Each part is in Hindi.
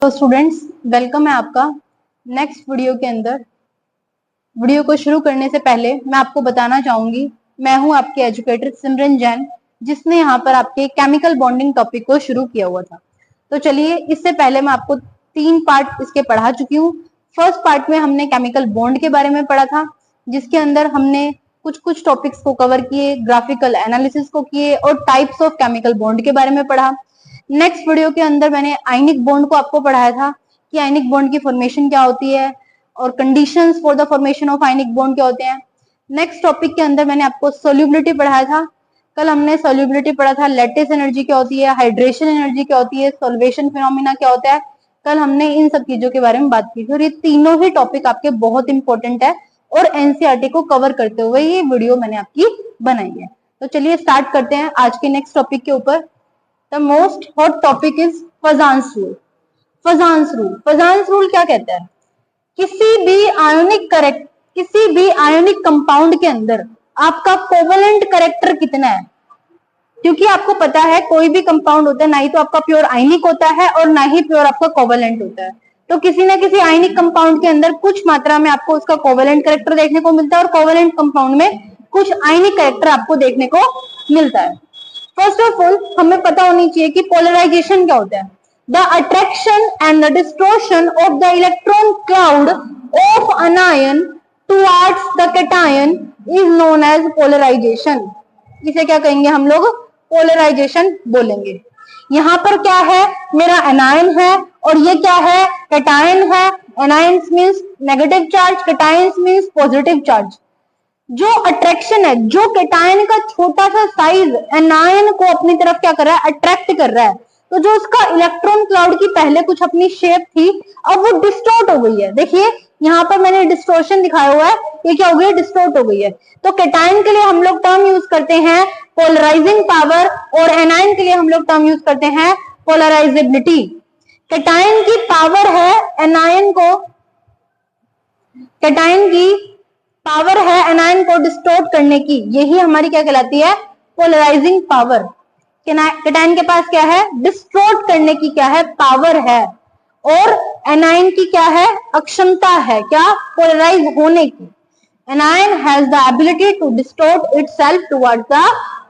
तो स्टूडेंट्स, वेलकम है आपका नेक्स्ट वीडियो के अंदर। वीडियो को शुरू करने से पहले मैं आपको बताना चाहूंगी, मैं हूं आपके एजुकेटर सिमरन जैन, जिसने यहाँ पर आपके केमिकल बॉन्डिंग टॉपिक को शुरू किया हुआ था। तो चलिए, इससे पहले मैं आपको 3 पार्ट इसके पढ़ा चुकी हूँ। फर्स्ट पार्ट में हमने केमिकल बॉन्ड के बारे में पढ़ा था, जिसके अंदर हमने कुछ कुछ टॉपिक्स को कवर किए, ग्राफिकल एनालिसिस को किए और टाइप्स ऑफ केमिकल बॉन्ड के बारे में पढ़ा। नेक्स्ट वीडियो के अंदर मैंने आयनिक बॉन्ड को आपको पढ़ाया था कि आयनिक बॉन्ड की फॉर्मेशन क्या होती है और conditions for the formation of ionic bond क्या होते हैं। नेक्स्ट टॉपिक के अंदर मैंने आपको सोल्यूबिलिटी पढ़ाया था। कल हमने सोल्यूबिलिटी पढ़ा था, लैटिस एनर्जी क्या होती है, हाइड्रेशन एनर्जी क्या होती है, सॉल्वेशन फिनोमिना क्या होता है। कल हमने इन सब चीजों के बारे में बात की थी और ये तीनों ही टॉपिक आपके बहुत इंपॉर्टेंट है और एनसीईआरटी को कवर करते हुए ये वीडियो मैंने आपकी बनाई है। तो चलिए स्टार्ट करते हैं आज के नेक्स्ट टॉपिक के ऊपर। The most hot topic is Fazan's rule. Fazan's rule क्या कहता है? किसी भी आयोनिक कंपाउंड के अंदर आपका कोवलेंट करेक्टर कितना है, क्योंकि आपको पता है कोई भी कंपाउंड होता है ना ही तो आपका प्योर आयनिक होता है और ना ही प्योर आपका कोवलेंट होता है। तो किसी ना किसी आयनिक कंपाउंड के अंदर कुछ मात्रा में आपको उसका कोवलेंट करेक्टर देखने को मिलता है और कोवलेंट कंपाउंड में कुछ आयनिक करेक्टर आपको देखने को मिलता है। फर्स्ट ऑफ ऑल हमें पता होनी चाहिए कि पोलराइजेशन क्या होता है। The attraction and the distortion of the electron cloud of anion towards the cation is known as polarisation. इसे क्या कहेंगे हम लोग? पोलराइजेशन बोलेंगे। यहाँ पर क्या है? मेरा एनायन है और ये क्या है? कैटायन है। Anions means negative charge, cations means positive charge. जो अट्रैक्शन है, जो कैटायन का छोटा सा साइज एनायन को अपनी तरफ क्या कर रहा है? अट्रैक्ट कर रहा है। तो जो उसका इलेक्ट्रॉन क्लाउड की पहले कुछ अपनी शेप थी, अब वो डिस्टॉर्ट हो गई है। देखिए यहाँ पर मैंने डिस्टॉर्शन दिखाया हुआ है, ये क्या हो गई? डिस्टॉर्ट हो गई है। तो कैटायन के लिए हम लोग टर्म यूज करते हैं पोलराइजिंग पावर और एनायन के लिए हम लोग टर्म यूज करते हैं पोलराइजेबिलिटी। कैटायन की पावर है एनायन को, कैटायन की पावर है एनायन को डिस्टॉर्ट करने की, यही हमारी क्या कहलाती है? Polarising power. कैटायन के पास क्या है? डिस्टॉर्ट करने की क्या है? पावर है। और एनायन की क्या है? अक्षमता है क्या? पोलराइज होने की। Anion has the ability to distort itself towards the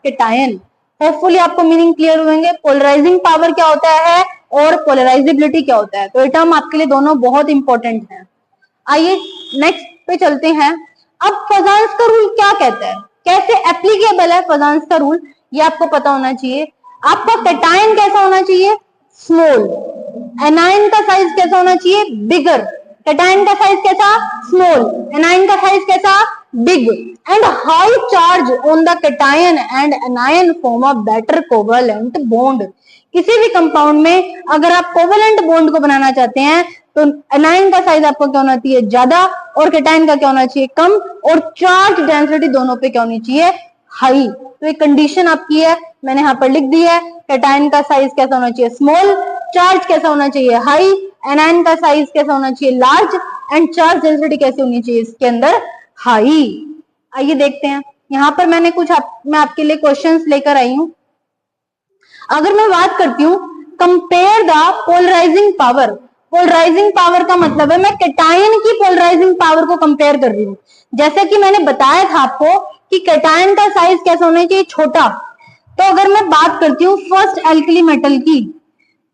cation. Hopefully आपको मीनिंग क्लियर होंगे। पोलराइजिंग पावर क्या होता है और पोलराइजेबिलिटी क्या होता है। तो ये टर्म आपके लिए दोनों बहुत इंपॉर्टेंट है। आइए नेक्स्ट पे चलते हैं। अब फजांस का रूल क्या कहता है, कैसे एप्लीकेबल है फजांस का रूल, ये आपको पता होना चाहिए। आपका कैटायन कैसा होना चाहिए? स्मॉल। एनायन का साइज कैसा होना चाहिए? बिगर। कैटायन का साइज कैसा? स्मॉल। एनायन का साइज कैसा? Big. And high charge on the cation and anion form a better covalent bond. किसी भी कंपाउंड में अगर आप कोवलेंट बॉन्ड को बनाना चाहते हैं तो एनायन का साइज आपको क्या होना चाहिए? ज्यादा, और कैटायन का क्या होना चाहिए? कम। और चार्ज डेंसिटी दोनों पे क्या होनी चाहिए? हाई। तो एक कंडीशन आपकी है, मैंने यहाँ पर लिख दी है। कैटायन का साइज कैसा होना चाहिए? स्मॉल। चार्ज कैसा होना चाहिए? हाई। एनायन का साइज कैसा होना चाहिए? लार्ज। एंड चार्ज डेंसिटी कैसी होनी चाहिए इसके अंदर? हाई। आइए देखते हैं। यहाँ पर मैंने मैं आपके लिए क्वेश्चंस लेकर आई हूँ। अगर मैं बात करती हूँ compare the polarising power. Polarising power का मतलब है मैं कैटायन की पोलराइजिंग पावर को कंपेयर कर रही हूँ। जैसे कि मैंने बताया था आपको कि कैटायन का साइज कैसा होना चाहिए? छोटा। तो अगर मैं बात करती हूँ फर्स्ट एल्कली मेटल की,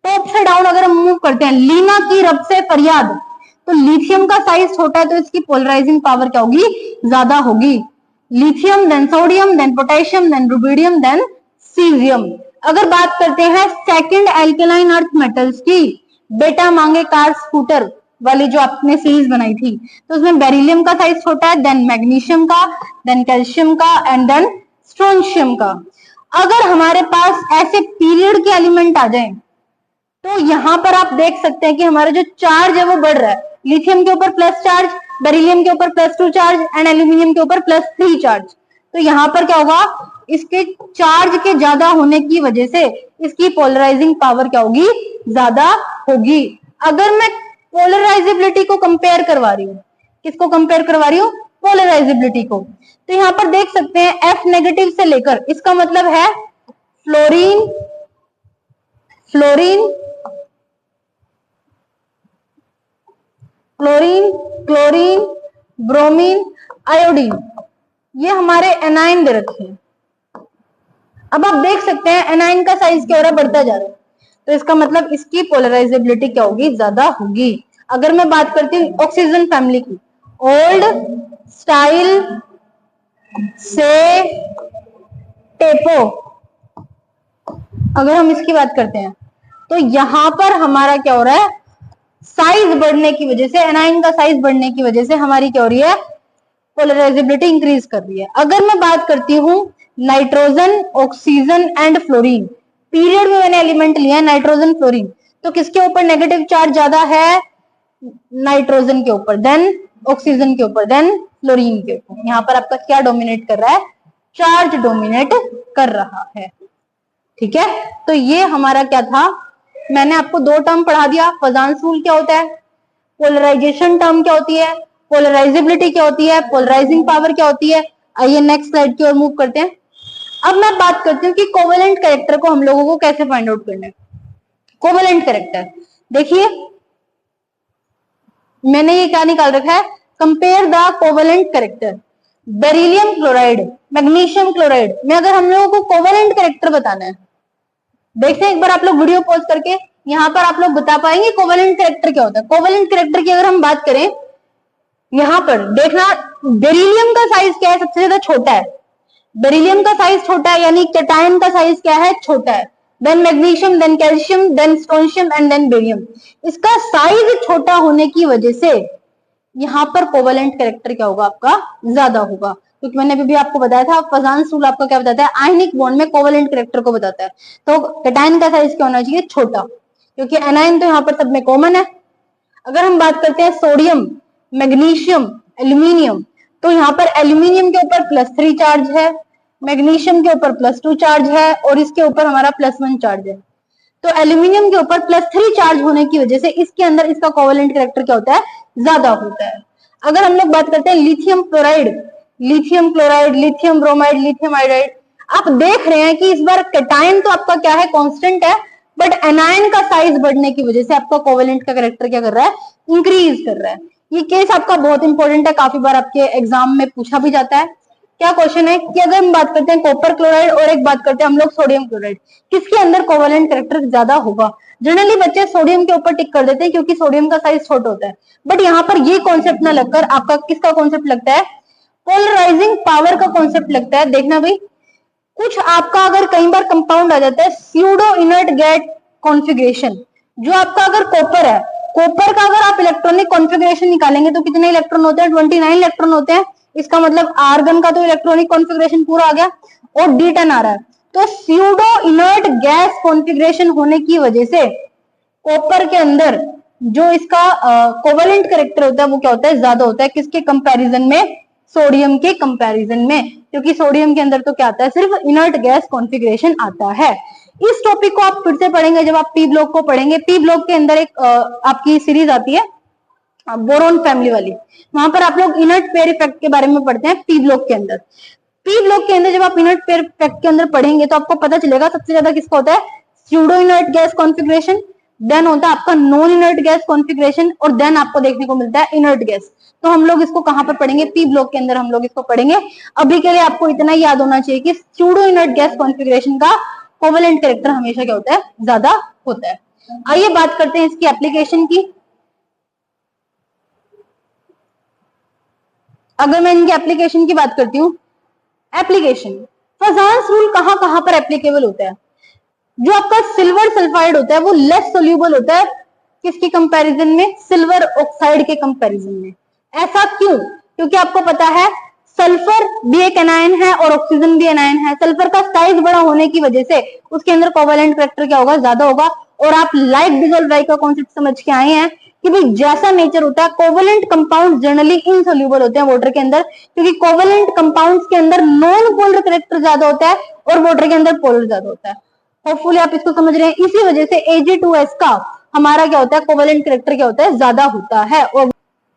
टॉप से डाउन अगर हम मूव करते हैं, लीना की रब से फरियाद, तो लिथियम का साइज छोटा है तो इसकी पोलराइजिंग पावर क्या होगी? ज्यादा होगी। Lithium, then sodium, then potassium, then rubidium, then caesium. अगर बात करते हैं सेकंड एल्केलाइन अर्थ मेटल्स की, बेटा मांगे कार स्कूटर वाली जो आपने सीरीज बनाई थी, तो उसमें बेरिलियम का साइज छोटा है, देन मैग्नीशियम का, देन कैल्शियम का एंड देन स्ट्रोंशियम का। अगर हमारे पास ऐसे पीरियड के एलिमेंट आ जाएं तो यहां पर आप देख सकते हैं कि हमारा जो चार्ज है वो बढ़ रहा है। लिथियम के ऊपर प्लस चार्ज, बेरिलियम के ऊपर +2 चार्ज एंड एल्यूमिनियम के ऊपर +3 चार्ज। तो यहाँ पर क्या होगा? इसके चार्ज के ज्यादा होने की वजह से इसकी पोलराइजिंग पावर क्या होगी? ज्यादा होगी। अगर मैं पोलराइजेबिलिटी को कंपेयर करवा रही हूँ, किसको कंपेयर करवा रही हूँ? पोलराइजेबिलिटी को। तो यहाँ पर देख सकते हैं F नेगेटिव से लेकर, इसका मतलब है fluorine, fluorine, fluorine, chlorine, bromine, iodine, ये हमारे एनाइन दे रखे हैं। अब आप देख सकते हैं एनाइन का साइज क्या हो रहा है, बढ़ता जा रहा है, तो इसका मतलब इसकी पोलराइजेबिलिटी क्या होगी, ज्यादा होगी। अगर मैं बात करती हूँ ऑक्सीजन फैमिली की, ओल्ड स्टाइल से टेपो, अगर हम इसकी बात करते हैं तो यहां पर हमारा क्या हो रहा है, साइज बढ़ने की वजह से, एनाइन का साइज बढ़ने की वजह से हमारी क्या हो रही है, पोलराइजेबिलिटी इंक्रीज कर रही है। अगर मैं बात करती हूँ nitrogen, oxygen and fluorine, period में मैंने एलिमेंट लिया है नाइट्रोजन, फ्लोरीन, तो किसके ऊपर नेगेटिव चार्ज ज्यादा है, नाइट्रोजन के ऊपर, देन ऑक्सीजन के ऊपर, देन फ्लोरीन के ऊपर। यहाँ पर आपका क्या डोमिनेट कर रहा है, चार्ज डोमिनेट कर रहा है। ठीक है, तो ये हमारा क्या था, मैंने आपको दो टर्म पढ़ा दिया, फजान्स रूल क्या होता है, पोलराइजेशन टर्म क्या होती है, पोलराइजेबिलिटी क्या होती है, पोलराइजिंग पावर क्या होती है। आइए नेक्स्ट स्लाइड की ओर मूव करते हैं। अब मैं बात करती हूँ कि कोवेलेंट कैरेक्टर को हम लोगों को कैसे फाइंड आउट करना है। कोवेलेंट कैरेक्टर देखिए, मैंने ये क्या निकाल रखा है, compare the covalent character beryllium chloride, magnesium chloride में अगर हम लोगों को कोवेलेंट कैरेक्टर बताना है, देखते हैं एक बार आप लोग वीडियो पॉज करके, यहाँ पर आप लोग बता पाएंगे कोवेलेंट कैरेक्टर क्या होता है। कोवेलेंट कैरेक्टर की अगर हम बात करें, यहाँ पर देखना बेरिलियम का साइज क्या है, सबसे ज्यादा छोटा है, बेरिलियम का साइज छोटा है, यानी कैटायन का साइज क्या है, छोटा है, then magnesium, then calcium, then strontium and then barium. इसका साइज छोटा होने की वजह से यहाँ पर कोवेलेंट कैरेक्टर क्या होगा, आपका ज्यादा होगा, क्योंकि मैंने अभी भी आपको बताया था, फजान्स रूल आपका क्या बताता है, आयनिक बॉन्ड में कोवेलेंट कैरेक्टर को बताता है। तो कैटायन का साइज क्या होना चाहिए, छोटा, क्योंकि एनाइन तो यहाँ पर सब में कॉमन है। अगर हम बात करते हैं सोडियम, मैग्नीशियम, एल्यूमिनियम, तो यहाँ पर एल्यूमिनियम के ऊपर +3 चार्ज है, मैग्नीशियम के ऊपर +2 चार्ज है, और इसके ऊपर हमारा +1 चार्ज है। तो एल्यूमिनियम के ऊपर +3 चार्ज होने की वजह से इसके अंदर इसका कोवेलेंट कैरेक्टर क्या होता है, ज्यादा होता है। अगर हम लोग बात करते हैं lithium chloride, lithium chloride, lithium bromide, lithium iodide, आप देख रहे हैं कि इस बार कैटायन तो आपका क्या है, कांस्टेंट है, बट एनायन का साइज बढ़ने की वजह से आपका कोवेलेंट का कैरेक्टर क्या कर रहा है, इंक्रीज कर रहा है। ये केस आपका बहुत इंपॉर्टेंट है, काफी बार आपके एग्जाम में पूछा भी जाता है। क्या क्वेश्चन है कि अगर हम बात करते हैं कॉपर क्लोराइड और एक बात करते हैं हम लोग सोडियम क्लोराइड, किसके अंदर कोवेलेंट कैरेक्टर ज्यादा होगा। जनरली बच्चे सोडियम के ऊपर टिक कर देते हैं क्योंकि सोडियम का साइज छोटा होता है, बट यहाँ पर ये कॉन्सेप्ट ना लगकर आपका किसका कॉन्सेप्ट लगता है, पोलराइजिंग पावर का कॉन्सेप्ट लगता है। देखना भाई, कुछ आपका अगर कई बार कंपाउंड आ जाता है स्यूडो इनर्ट गैस कॉन्फ़िगरेशन, जो आपका अगर कॉपर है, कॉपर का अगर आप इलेक्ट्रॉनिक कॉन्फ़िगरेशन निकालेंगे तो कितने इलेक्ट्रॉन होते हैं, 29 इलेक्ट्रॉन होते हैं। इसका मतलब आर्गन का तो इलेक्ट्रॉनिक कॉन्फ़िगरेशन पूरा आ गया, और D10 आ रहा है। तो स्यूडो इनर्ट गैस कॉन्फ़िगरेशन होने की वजह से कॉपर के अंदर जो इसका कोवेलेंट कैरेक्टर होता है वो क्या होता है, ज्यादा होता है, किसके कंपैरिजन में, सोडियम के कंपैरिजन में, क्योंकि सोडियम के अंदर तो क्या आता है, सिर्फ इनर्ट गैस कॉन्फ़िगरेशन आता है। इस टॉपिक को आप फिर से पढ़ेंगे जब आप पी ब्लॉक को पढ़ेंगे। पी ब्लॉक के अंदर एक आपकी सीरीज आती है बोरोन फैमिली वाली, वहां पर आप लोग इनर्ट पेयर इफेक्ट के बारे में पढ़ते हैं पी ब्लॉक के अंदर। पी ब्लॉक के अंदर जब आप इनर्ट पेयर इफेक्ट के अंदर पढ़ेंगे तो आपको पता चलेगा सबसे ज्यादा किसका होता है, pseudo inert gas configuration, then होता है आपका नॉन इनर्ट गैस कॉन्फ़िगरेशन, और देन आपको देखने को मिलता है इनर्ट गैस। तो हम लोग इसको कहां पर पढ़ेंगे, पी ब्लॉक के अंदर हम लोग इसको पढ़ेंगे। अभी के लिए आपको इतना याद होना चाहिए कि स्यूडो इनर्ट गैस कॉन्फ़िगरेशन का कोवेलेंट कैरेक्टर हमेशा क्या होता है, ज्यादा होता है। आइए बात करते हैं इसकी एप्लीकेशन की। अगर मैं इनकी एप्लीकेशन की बात करती हूँ, एप्लीकेशन फजान्स रूल कहां कहां पर एप्लीकेबल होता है। जो आपका सिल्वर सल्फाइड होता है वो लेस सोल्यूबल होता है किसके कंपैरिजन में, सिल्वर ऑक्साइड के कंपैरिजन में। ऐसा क्यों, क्योंकि आपको पता है सल्फर भी एक एनायन है और ऑक्सीजन भी एनायन है। सल्फर का साइज बड़ा होने की वजह से उसके अंदर कोवेलेंट कैरेक्टर क्या होगा, ज्यादा होगा। और आप लाइक डिसॉल्व लाइक का कॉन्सेप्ट समझ के आए हैं कि भाई जैसा नेचर होता है, कोवेलेंट कंपाउंड जनरली इनसोल्यूबल होते हैं वाटर के अंदर, क्योंकि कोवेलेंट कंपाउंड्स के अंदर नॉन पोलर कैरेक्टर ज्यादा होता है और वाटर के अंदर पोलर ज्यादा होता है। होपफुली आप इसको समझ रहे हैं। इसी वजह से Ag2S का हमारा क्या होता है, कोवेलेंट कैरेक्टर क्या होता है, ज्यादा होता है। और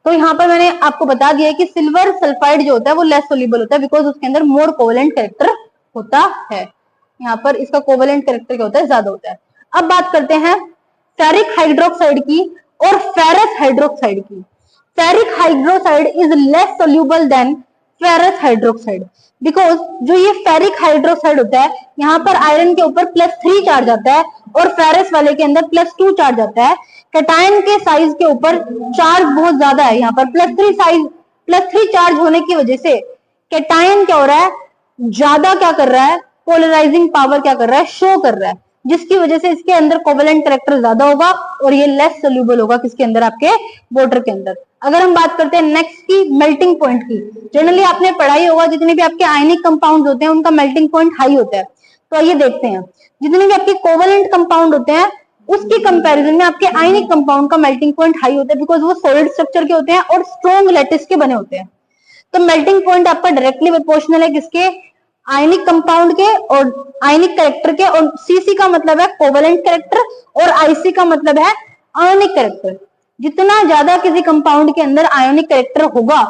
तो यहाँ पर मैंने आपको बता दिया कि सिल्वर सल्फाइड जो होता है वो लेस सोल्यूबल होता है, बिकॉज उसके अंदर मोर कोवेलेंट कैरेक्टर होता है। यहाँ पर इसका कोवेलेंट कैरेक्टर क्या होता है, ज्यादा होता है। अब बात करते हैं फेरिक हाइड्रोक्साइड की और फेरस हाइड्रोक्साइड की। Ferric hydroxide is less soluble than ferrous hydroxide, because जो ये फेरिक हाइड्रोक्साइड होता है, यहाँ पर आयरन के ऊपर +3 चार्ज आता है और फेरस वाले के अंदर +2 चार्ज आता है। कैटायन के साइज के ऊपर चार्ज बहुत ज्यादा है, यहाँ पर +3 चार्ज होने की वजह से कैटायन क्या हो रहा है, ज्यादा क्या कर रहा है, पोलराइजिंग पावर क्या कर रहा है, शो कर रहा है, जिसकी वजह से इसके अंदर कोवेलेंट कैरेक्टर ज्यादा होगा और ये लेस सोल्यूबल होगा किसके अंदर, आपके वाटर के अंदर। अगर हम बात करते हैं नेक्स्ट की, मेल्टिंग पॉइंट की, जनरली आपने पढ़ाई होगा जितने भी आपके आयनिक कंपाउंड होते हैं उनका मेल्टिंग पॉइंट हाई होता है। तो आइए देखते हैं, जितने भी आपके कोवेलेंट कंपाउंड होते हैं उसके कंपैरिजन में आपके आयनिक कंपाउंड का मेल्टिंग पॉइंट हाई होता है, बिकॉज वो सॉलिड स्ट्रक्चर के होते हैं और स्ट्रॉन्ग लैटिस के बने होते हैं। तो मेल्टिंग पॉइंट आपका डायरेक्टली प्रोपोर्शनल है किसके, आयनिक कंपाउंड के और आयनिक कैरेक्टर के, और सीसी का मतलब है कोवेलेंट कैरेक्टर और आईसी का मतलब है आयनिक कैरेक्टर। जितना ज्यादा किसी कंपाउंड के अंदर आयनिक कैरेक्टर होगा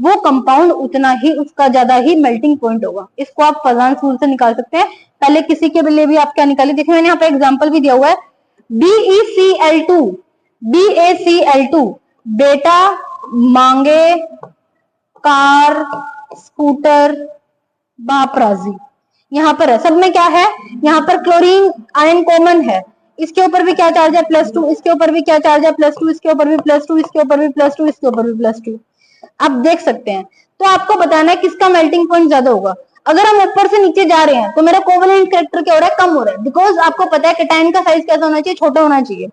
वो कंपाउंड उतना ही उसका ज्यादा ही मेल्टिंग पॉइंट होगा। इसको आप फजान सूल से निकाल सकते हैं। पहले किसी के लिए भी आप क्या निकाले, देखिए मैंने यहाँ पे एग्जांपल भी दिया हुआ है, BeCl2 बेटा मांगे कार स्कूटर बापराजी, यहाँ पर है, सब में क्या है, यहाँ पर क्लोरीन आयन कॉमन है, इसके ऊपर भी क्या चार्ज है +2, इसके ऊपर भी क्या चार्ज है +2, इसके ऊपर भी +2, इसके ऊपर भी +2, इसके ऊपर भी +2। आप देख सकते हैं। तो आपको बताना है किसका मेल्टिंग पॉइंट ज्यादा होगा। अगर हम ऊपर से नीचे जा रहे हैं तो मेरा कोवेलेंट कैरेक्टर क्या हो रहा है, कम हो रहा है, बिकॉज आपको पता है कैटायन का साइज कैसा होना चाहिए, छोटा होना चाहिए।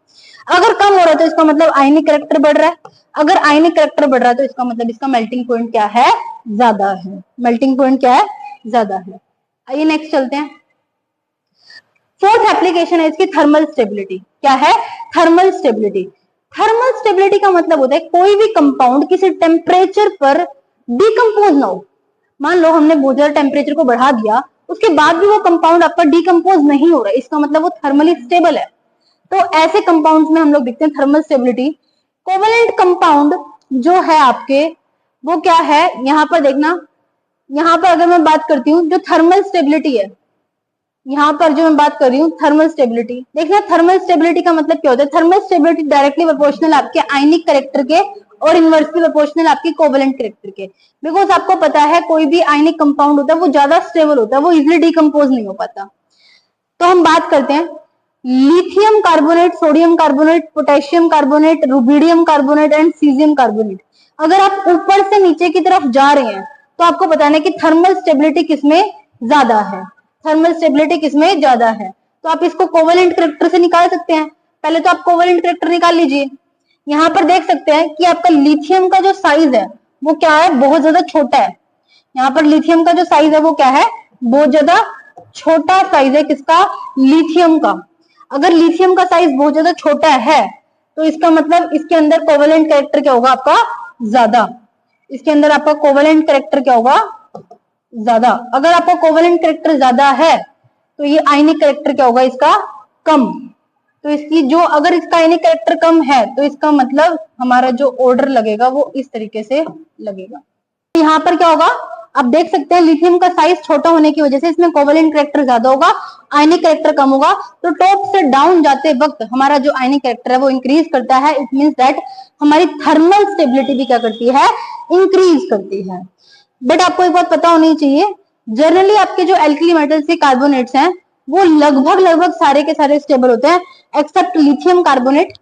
अगर कम हो रहा है तो इसका मतलब आयनिक कैरेक्टर बढ़ रहा है, अगर आयनिक कैरेक्टर बढ़ रहा है तो इसका मतलब इसका मेल्टिंग पॉइंट क्या है, ज्यादा है। मेल्टिंग पॉइंट क्या है, ज्यादा है। आइए नेक्स्ट चलते हैं। फोर्थ एप्लीकेशन है इसकी थर्मल स्टेबिलिटी। क्या है, थर्मल स्टेबिलिटी। थर्मल स्टेबिलिटी का मतलब होता है कोई भी कंपाउंड किसी टेम्परेचर पर डिकम्पोज ना हो। मान लो हमने बहुत ज्यादा टेम्परेचर को बढ़ा दिया, उसके बाद भी वो कंपाउंड आपका डिकम्पोज नहीं हो रहा है, इसका मतलब वो थर्मली स्टेबल है। तो ऐसे कंपाउंड्स में हम लोग देखते हैं थर्मल स्टेबिलिटी। कोवेलेंट कंपाउंड जो है आपके वो क्या है, यहाँ पर देखना, यहाँ पर अगर मैं बात करती हूँ जो थर्मल स्टेबिलिटी है, यहाँ पर जो मैं बात कर रही हूँ थर्मल स्टेबिलिटी, देखना थर्मल स्टेबिलिटी का मतलब क्या होता है। थर्मल स्टेबिलिटी डायरेक्टली प्रोपोर्शनल आपके आयनिक कैरेक्टर के और इनवर्सली प्रोपोर्शनल आपकी कोवेलेंट कैरेक्टर के। बिकॉज आपको पता है कोई भी आयनिक कंपाउंड होता है वो ज्यादा स्टेबल होता है, वो इजिली डिकम्पोज नहीं हो पाता। तो हम बात करते हैं lithium carbonate, sodium carbonate, potassium carbonate, rubidium carbonate and caesium carbonate. अगर आप ऊपर से नीचे की तरफ जा रहे हैं तो आपको बताना है कि थर्मल स्टेबिलिटी किसमें ज्यादा है, थर्मल स्टेबिलिटी किसमें ज्यादा है। तो आप इसको कोवेलेंट कैरेक्टर से निकाल सकते हैं। पहले तो आप कोवेलेंट कैरेक्टर निकाल लीजिए। यहाँ पर देख सकते हैं कि आपका लिथियम का जो साइज है वो क्या है, बहुत ज्यादा छोटा है। यहाँ पर लिथियम का जो साइज है वो क्या है, बहुत ज्यादा छोटा साइज है किसका, लिथियम का। अगर लिथियम का साइज बहुत ज्यादा छोटा है तो इसका मतलब इसके अंदर कोवेलेंट कैरेक्टर क्या होगा आपका, ज्यादा। इसके अंदर आपका कोवेलेंट कैरेक्टर क्या होगा, ज्यादा। अगर आपका कोवेलेंट कैरेक्टर ज्यादा है तो ये आयनिक कैरेक्टर क्या होगा इसका, कम। तो इसकी जो, अगर इसका आयनिक कैरेक्टर कम है तो इसका मतलब हमारा जो ऑर्डर लगेगा वो इस तरीके से लगेगा। यहाँ पर क्या होगा, आप देख सकते हैं लिथियम का साइज छोटा होने की वजह से इसमें कोवेलेंट कैरेक्टर ज्यादा होगा, आयनिक कैरेक्टर कम होगा। तो टॉप से डाउन जाते वक्त हमारा जो आयनिक कैरेक्टर है वो इंक्रीज करता है। इट मींस दैट हमारी थर्मल स्टेबिलिटी भी क्या करती है, इंक्रीज करती है। बट आपको एक बात पता होनी चाहिए, जनरली आपके जो एल्कली मेटल्स के कार्बोनेट्स हैं वो लगभग सारे के सारे स्टेबल होते हैं except lithium carbonate.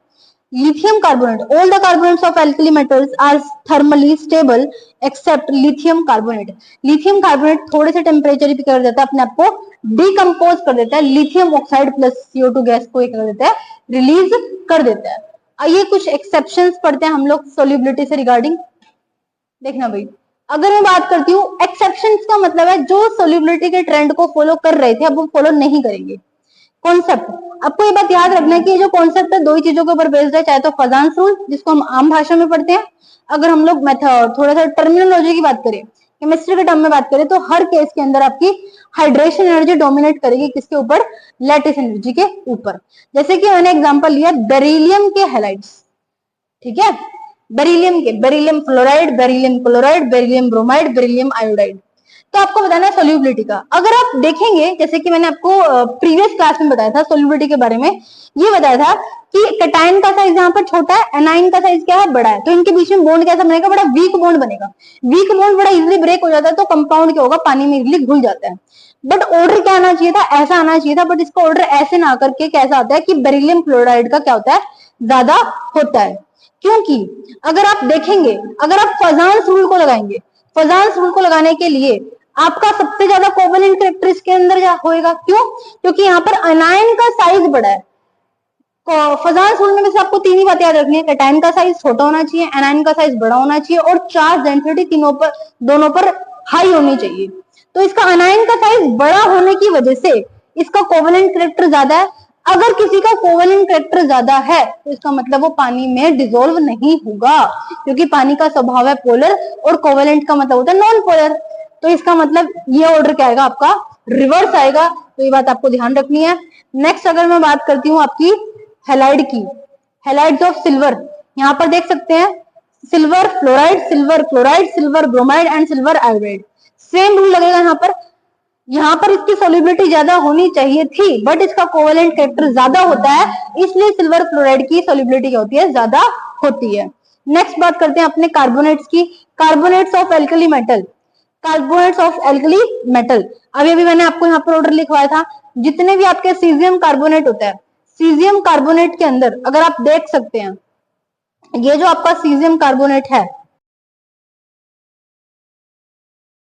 lithium carbonate, all the carbonates of alkali metals are thermally stable except lithium carbonate। lithium carbonate थोड़े से टेम्परेचर पे कर देता है, अपने आप को डिकम्पोज कर देता है, lithium oxide plus CO2 gas को कर देता है, रिलीज कर देता है। आइए कुछ एक्सेप्शंस पढ़ते हैं हम लोग सोल्यूबिलिटी से रिगार्डिंग। देखना भाई, अगर मैं बात करती हूँ एक्सेप्शंस का मतलब है जो सोल्यूबिलिटी के ट्रेंड को फॉलो कर रहे थे अब वो फॉलो नहीं करेंगे। कॉन्सेप्ट, आपको ये बात याद रखना है कि ये जो कॉन्सेप्ट है दो ही चीजों के ऊपर बेस्ड है, चाहे तो फजान रूल जिसको हम आम भाषा में पढ़ते हैं, अगर हम लोग मेथड थोड़ा सा टर्मिनोलॉजी की बात करें, केमिस्ट्री के टर्म में बात करें, तो हर केस के अंदर आपकी हाइड्रेशन एनर्जी डोमिनेट करेगी किसके ऊपर, लैटिस एनर्जी के ऊपर। जैसे कि मैंने एग्जांपल लिया बेरिलियम के हैलाइड्स, ठीक है, बेरिलियम के, beryllium fluoride, beryllium chloride, beryllium bromide, beryllium iodide. तो आपको बताना है सोल्यूबिलिटी का। अगर आप देखेंगे जैसे कि मैंने आपको प्रीवियस क्लास में बताया था सोल्यूबिलिटी के बारे में, ये बताया था कि कैटायन का साइज यहाँ पर छोटा है, एनाइन का साइज क्या है, बड़ा है, तो इनके बीच में बॉन्ड कैसा बनेगा, बड़ा वीक बॉन्ड बनेगा। वीक बॉन्ड बड़ा इजिली ब्रेक हो जाता है, तो कंपाउंड क्या होगा, पानी में इजिली घुल जाता है। बट ऑर्डर क्या आना चाहिए था, ऐसा आना चाहिए था, बट इसका ऑर्डर ऐसे ना करके कैसा आता है कि बेरिलियम क्लोराइड का क्या होता है, ज्यादा होता है। क्योंकि अगर आप देखेंगे, अगर आप फजांस रूल को लगाएंगे, फजांस रूल को लगाने के लिए आपका सबसे ज्यादा कोवेलेंट कैरेक्टर इसके अंदर होएगा। क्यों? क्योंकि यहाँ पर अनायन का साइज बड़ा है। फजांस रूल में से आपको तीन ही बातें याद रखनी है, कैटायन का साइज छोटा होना चाहिए, एनायन का साइज बड़ा होना चाहिए, और चार्ज डेंसिटी दोनों पर हाई होनी चाहिए। तो इसका अनायन का साइज बड़ा होने की वजह से इसका कोवेलेंट कैरेक्टर ज्यादा है। अगर किसी का कोवेलेंट कैरेक्टर ज्यादा है तो इसका मतलब वो पानी में डिसॉल्व नहीं होगा, क्योंकि पानी का स्वभाव है पोलर और कोवेलेंट का मतलब होता है नॉन पोलर। तो इसका मतलब ये ऑर्डर क्या आएगा, आपका रिवर्स आएगा। तो ये बात आपको ध्यान रखनी है। नेक्स्ट अगर मैं बात करती हूँ आपकी हैलाइड की, हैलाइड्स ऑफ सिल्वर, यहाँ पर देख सकते हैं silver fluoride, silver chloride, silver bromide and silver iodide. Same rule लगेगा यहाँ पर इसकी सोल्युबिलिटी ज्यादा होनी चाहिए थी, बट इसका कोवेलेंट कैरेक्टर ज्यादा होता है, इसलिए सिल्वर फ्लोराइड की सोल्युबिलिटी क्या होती है, ज्यादा होती है। नेक्स्ट बात करते हैं अपने कार्बोनेट्स की, carbonates of alkali metal, carbonates of alkali metal. अभी अभी मैंने आपको यहाँ पर ऑर्डर लिखवाया था, जितने भी आपके सीजियम कार्बोनेट होता है, सीजियम कार्बोनेट के अंदर अगर आप देख सकते हैं, ये जो आपका सीजियम कार्बोनेट है,